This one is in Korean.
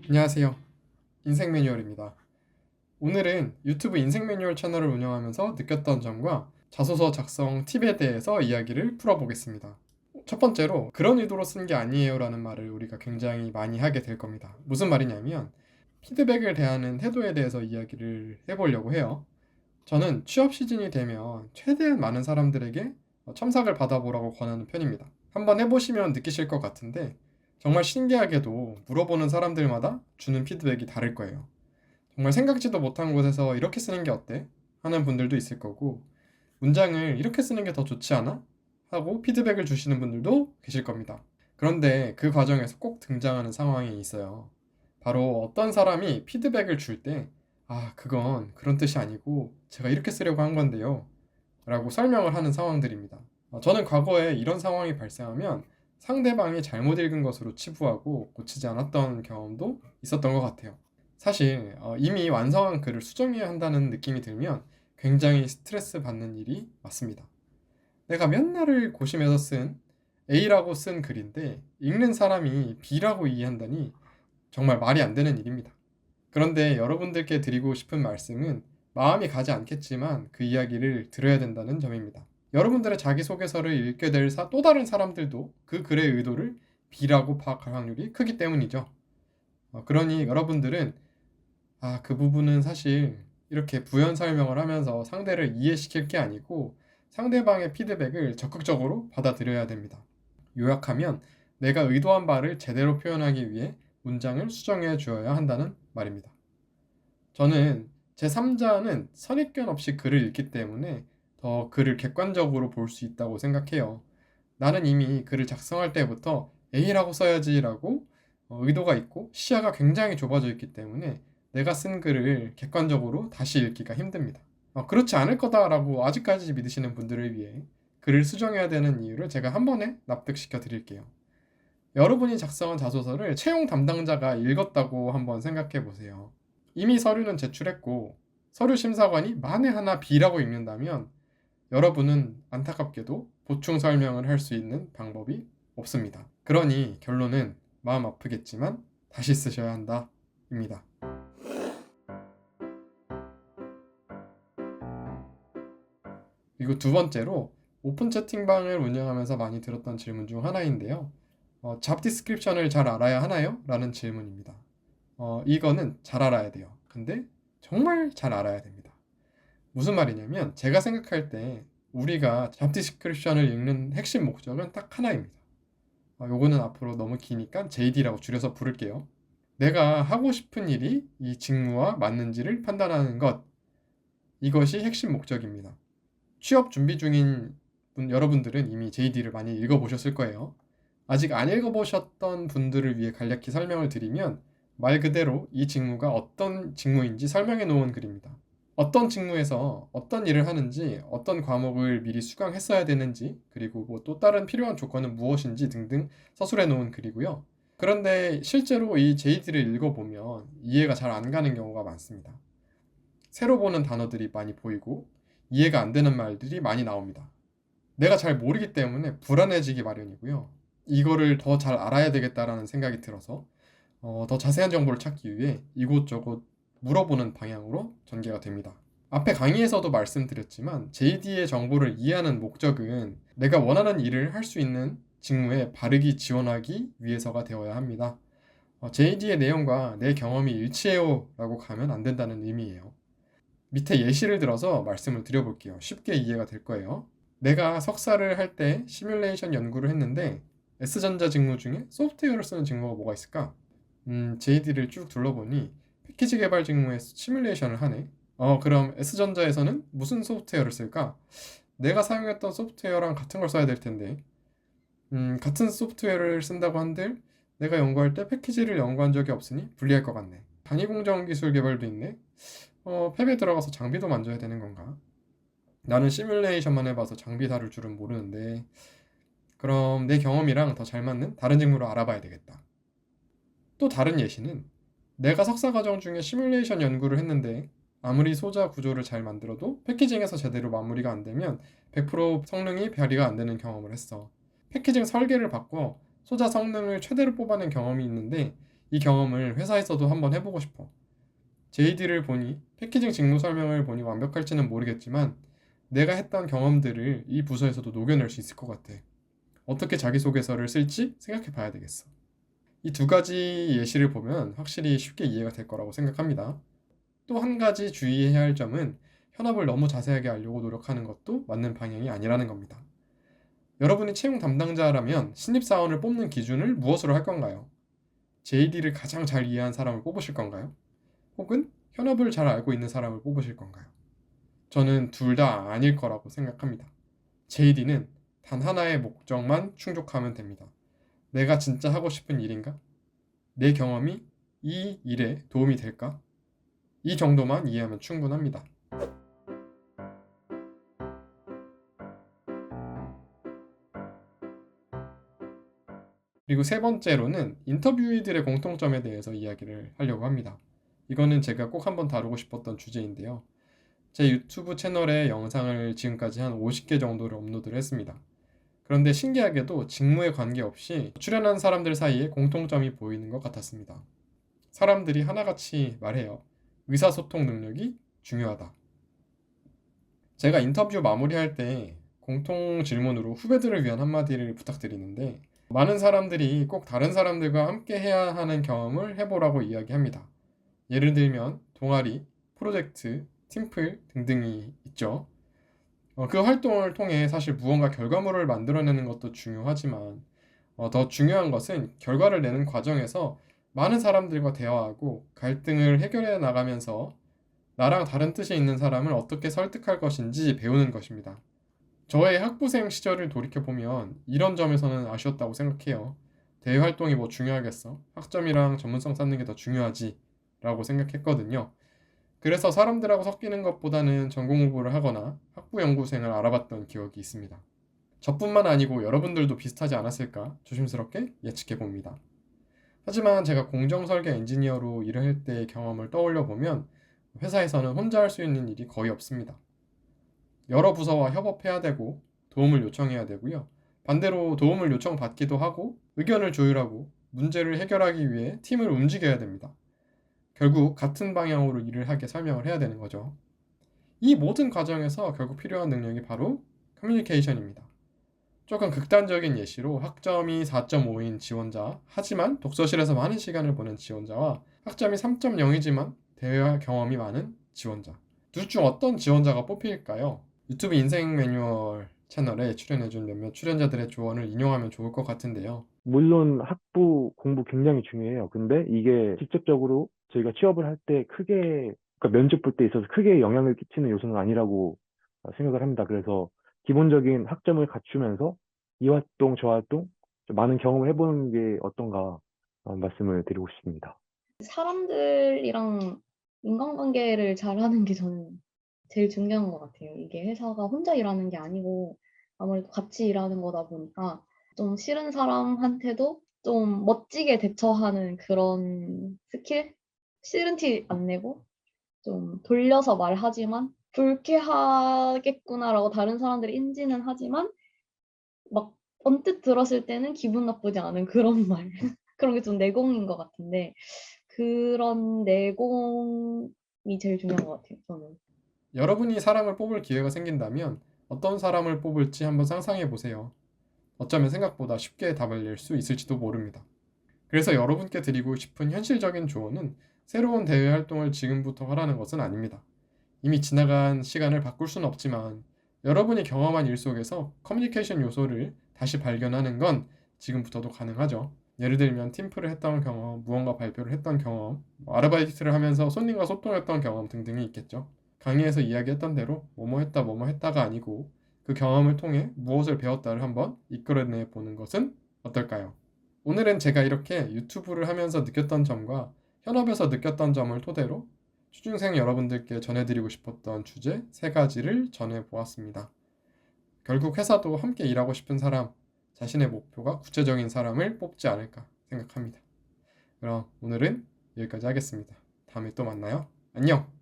안녕하세요. 인생 매뉴얼입니다. 오늘은 유튜브 인생 매뉴얼 채널을 운영하면서 느꼈던 점과 자소서 작성 팁에 대해서 이야기를 풀어보겠습니다. 첫 번째로 그런 의도로 쓴 게 아니에요 라는 말을 우리가 굉장히 많이 하게 될 겁니다. 무슨 말이냐면 피드백을 대하는 태도에 대해서 이야기를 해보려고 해요. 저는 취업 시즌이 되면 최대한 많은 사람들에게 첨삭을 받아보라고 권하는 편입니다. 한번 해보시면 느끼실 것 같은데 정말 신기하게도 물어보는 사람들마다 주는 피드백이 다를 거예요. 정말 생각지도 못한 곳에서 이렇게 쓰는 게 어때? 하는 분들도 있을 거고, 문장을 이렇게 쓰는 게 더 좋지 않아? 하고 피드백을 주시는 분들도 계실 겁니다. 그런데 그 과정에서 꼭 등장하는 상황이 있어요. 바로 어떤 사람이 피드백을 줄 때, 그건 그런 뜻이 아니고 제가 이렇게 쓰려고 한 건데요. 라고 설명을 하는 상황들입니다. 저는 과거에 이런 상황이 발생하면 상대방이 잘못 읽은 것으로 치부하고 고치지 않았던 경험도 있었던 것 같아요. 사실 이미 완성한 글을 수정해야 한다는 느낌이 들면 굉장히 스트레스 받는 일이 맞습니다. 내가 몇 날을 고심해서 쓴 A라고 쓴 글인데 읽는 사람이 B라고 이해한다니 정말 말이 안 되는 일입니다. 그런데 여러분들께 드리고 싶은 말씀은 마음이 가지 않겠지만 그 이야기를 들어야 된다는 점입니다. 여러분들의 자기소개서를 읽게 될 또 다른 사람들도 그 글의 의도를 B라고 파악할 확률이 크기 때문이죠. 그러니 여러분들은 그 부분은 사실 이렇게 부연 설명을 하면서 상대를 이해시킬 게 아니고 상대방의 피드백을 적극적으로 받아들여야 됩니다. 요약하면 내가 의도한 바를 제대로 표현하기 위해 문장을 수정해 주어야 한다는 말입니다. 저는 제3자는 선입견 없이 글을 읽기 때문에 더 글을 객관적으로 볼 수 있다고 생각해요. 나는 이미 글을 작성할 때부터 A라고 써야지라고 의도가 있고 시야가 굉장히 좁아져 있기 때문에 내가 쓴 글을 객관적으로 다시 읽기가 힘듭니다. 그렇지 않을 거다라고 아직까지 믿으시는 분들을 위해 글을 수정해야 되는 이유를 제가 한 번에 납득시켜 드릴게요. 여러분이 작성한 자소서를 채용 담당자가 읽었다고 한번 생각해 보세요. 이미 서류는 제출했고 서류 심사관이 만에 하나 B라고 읽는다면 여러분은 안타깝게도 보충 설명을 할 수 있는 방법이 없습니다. 그러니 결론은 마음 아프겠지만 다시 쓰셔야 한다 입니다. 그리고 두 번째로 오픈 채팅방을 운영하면서 많이 들었던 질문 중 하나인데요. 잡 디스크립션을 잘 알아야 하나요? 라는 질문입니다. 이거는 잘 알아야 돼요. 근데 정말 잘 알아야 됩니다. 무슨 말이냐면 제가 생각할 때 우리가 잡 디스크립션을 읽는 핵심 목적은 딱 하나입니다. 요거는 앞으로 너무 기니까 JD라고 줄여서 부를게요. 내가 하고 싶은 일이 이 직무와 맞는지를 판단하는 것. 이것이 핵심 목적입니다. 취업 준비 중인 여러분들은 이미 JD를 많이 읽어보셨을 거예요. 아직 안 읽어보셨던 분들을 위해 간략히 설명을 드리면 말 그대로 이 직무가 어떤 직무인지 설명해 놓은 글입니다. 어떤 직무에서 어떤 일을 하는지, 어떤 과목을 미리 수강했어야 되는지, 그리고 뭐 또 다른 필요한 조건은 무엇인지 등등 서술해 놓은 글이고요. 그런데 실제로 이 JD를 읽어보면 이해가 잘 안 가는 경우가 많습니다. 새로 보는 단어들이 많이 보이고 이해가 안 되는 말들이 많이 나옵니다. 내가 잘 모르기 때문에 불안해지기 마련이고요. 이거를 더 잘 알아야 되겠다라는 생각이 들어서 더 자세한 정보를 찾기 위해 이곳저곳 물어보는 방향으로 전개가 됩니다. 앞에 강의에서도 말씀드렸지만 JD의 정보를 이해하는 목적은 내가 원하는 일을 할 수 있는 직무에 바르게 지원하기 위해서가 되어야 합니다. JD의 내용과 내 경험이 일치해요 라고 가면 안 된다는 의미예요. 밑에 예시를 들어서 말씀을 드려볼게요. 쉽게 이해가 될 거예요. 내가 석사를 할 때 시뮬레이션 연구를 했는데 S전자 직무 중에 소프트웨어를 쓰는 직무가 뭐가 있을까? JD를 쭉 둘러보니 패키지 개발 직무에 시뮬레이션을 하네. 그럼 S전자에서는 무슨 소프트웨어를 쓸까? 내가 사용했던 소프트웨어랑 같은 걸 써야 될 텐데. 같은 소프트웨어를 쓴다고 한들 내가 연구할 때 패키지를 연구한 적이 없으니 불리할 것 같네. 단위공정 기술 개발도 있네. 팹에 들어가서 장비도 만져야 되는 건가? 나는 시뮬레이션만 해봐서 장비 다룰 줄은 모르는데 그럼 내 경험이랑 더 잘 맞는 다른 직무를 알아봐야 되겠다. 또 다른 예시는 내가 석사 과정 중에 시뮬레이션 연구를 했는데 아무리 소자 구조를 잘 만들어도 패키징에서 제대로 마무리가 안 되면 100% 성능이 발휘가 안 되는 경험을 했어. 패키징 설계를 바꿔 소자 성능을 최대로 뽑아낸 경험이 있는데 이 경험을 회사에서도 한번 해보고 싶어. JD를 보니 패키징 직무 설명을 보니 완벽할지는 모르겠지만 내가 했던 경험들을 이 부서에서도 녹여낼 수 있을 것 같아. 어떻게 자기소개서를 쓸지 생각해 봐야 되겠어. 이 두 가지 예시를 보면 확실히 쉽게 이해가 될 거라고 생각합니다. 또 한 가지 주의해야 할 점은 현업을 너무 자세하게 알려고 노력하는 것도 맞는 방향이 아니라는 겁니다. 여러분이 채용 담당자라면 신입사원을 뽑는 기준을 무엇으로 할 건가요? JD를 가장 잘 이해한 사람을 뽑으실 건가요? 혹은 현업을 잘 알고 있는 사람을 뽑으실 건가요? 저는 둘 다 아닐 거라고 생각합니다. JD는 단 하나의 목적만 충족하면 됩니다. 내가 진짜 하고 싶은 일인가? 내 경험이 이 일에 도움이 될까? 이 정도만 이해하면 충분합니다. 그리고 세 번째로는 인터뷰이들의 공통점에 대해서 이야기를 하려고 합니다. 이거는 제가 꼭 한번 다루고 싶었던 주제인데요. 제 유튜브 채널에 영상을 지금까지 한 50개 정도를 업로드를 했습니다. 그런데 신기하게도 직무에 관계없이 출연한 사람들 사이에 공통점이 보이는 것 같았습니다. 사람들이 하나같이 말해요. 의사소통 능력이 중요하다. 제가 인터뷰 마무리할 때 공통 질문으로 후배들을 위한 한마디를 부탁드리는데 많은 사람들이 꼭 다른 사람들과 함께 해야 하는 경험을 해보라고 이야기합니다. 예를 들면 동아리, 프로젝트, 팀플 등등이 있죠. 그 활동을 통해 사실 무언가 결과물을 만들어내는 것도 중요하지만 더 중요한 것은 결과를 내는 과정에서 많은 사람들과 대화하고 갈등을 해결해 나가면서 나랑 다른 뜻이 있는 사람을 어떻게 설득할 것인지 배우는 것입니다. 저의 학부생 시절을 돌이켜보면 이런 점에서는 아쉬웠다고 생각해요. 대외 활동이 뭐 중요하겠어? 학점이랑 전문성 쌓는 게 더 중요하지 라고 생각했거든요. 그래서 사람들하고 섞이는 것보다는 전공 공부를 하거나 학부 연구생을 알아봤던 기억이 있습니다. 저뿐만 아니고 여러분들도 비슷하지 않았을까 조심스럽게 예측해 봅니다. 하지만 제가 공정설계 엔지니어로 일을 할 때의 경험을 떠올려 보면 회사에서는 혼자 할 수 있는 일이 거의 없습니다. 여러 부서와 협업해야 되고 도움을 요청해야 되고요. 반대로 도움을 요청받기도 하고 의견을 조율하고 문제를 해결하기 위해 팀을 움직여야 됩니다. 결국 같은 방향으로 일을 하게 설명을 해야 되는 거죠. 이 모든 과정에서 결국 필요한 능력이 바로 커뮤니케이션입니다. 조금 극단적인 예시로 학점이 4.5인 지원자, 하지만 독서실에서 많은 시간을 보낸 지원자와 학점이 3.0이지만 대화 경험이 많은 지원자. 둘 중 어떤 지원자가 뽑힐까요? 유튜브 인생 매뉴얼 채널에 출연해준 몇몇 출연자들의 조언을 인용하면 좋을 것 같은데요. 물론 학부 공부 굉장히 중요해요. 근데 이게 직접적으로 저희가 취업을 할 때 크게, 그러니까 면접 볼 때 있어서 크게 영향을 끼치는 요소는 아니라고 생각을 합니다. 그래서 기본적인 학점을 갖추면서 이 활동, 저 활동, 좀 많은 경험을 해보는 게 어떤가 말씀을 드리고 싶습니다. 사람들이랑 인간관계를 잘하는 게 저는 제일 중요한 것 같아요. 이게 회사가 혼자 일하는 게 아니고 아무래도 같이 일하는 거다 보니까 좀 싫은 사람한테도 좀 멋지게 대처하는 그런 스킬? 싫은 티 안 내고 좀 돌려서 말하지만 불쾌하겠구나라고 다른 사람들이 인지는 하지만 막 언뜻 들었을 때는 기분 나쁘지 않은 그런 말. 그런 게 좀 내공인 것 같은데 그런 내공이 제일 중요한 것 같아요, 저는. 여러분이 사람을 뽑을 기회가 생긴다면 어떤 사람을 뽑을지 한번 상상해 보세요. 어쩌면 생각보다 쉽게 답을 낼 수 있을지도 모릅니다. 그래서 여러분께 드리고 싶은 현실적인 조언은 새로운 대외 활동을 지금부터 하라는 것은 아닙니다. 이미 지나간 시간을 바꿀 수는 없지만 여러분이 경험한 일 속에서 커뮤니케이션 요소를 다시 발견하는 건 지금부터도 가능하죠. 예를 들면 팀플을 했던 경험, 무언가 발표를 했던 경험, 아르바이트를 하면서 손님과 소통했던 경험 등등이 있겠죠. 강의에서 이야기했던 대로 뭐뭐 했다 뭐뭐 했다가 아니고 그 경험을 통해 무엇을 배웠다를 한번 이끌어내 보는 것은 어떨까요? 오늘은 제가 이렇게 유튜브를 하면서 느꼈던 점과 현업에서 느꼈던 점을 토대로 취준생 여러분들께 전해드리고 싶었던 주제 세 가지를 전해보았습니다. 결국 회사도 함께 일하고 싶은 사람, 자신의 목표가 구체적인 사람을 뽑지 않을까 생각합니다. 그럼 오늘은 여기까지 하겠습니다. 다음에 또 만나요. 안녕!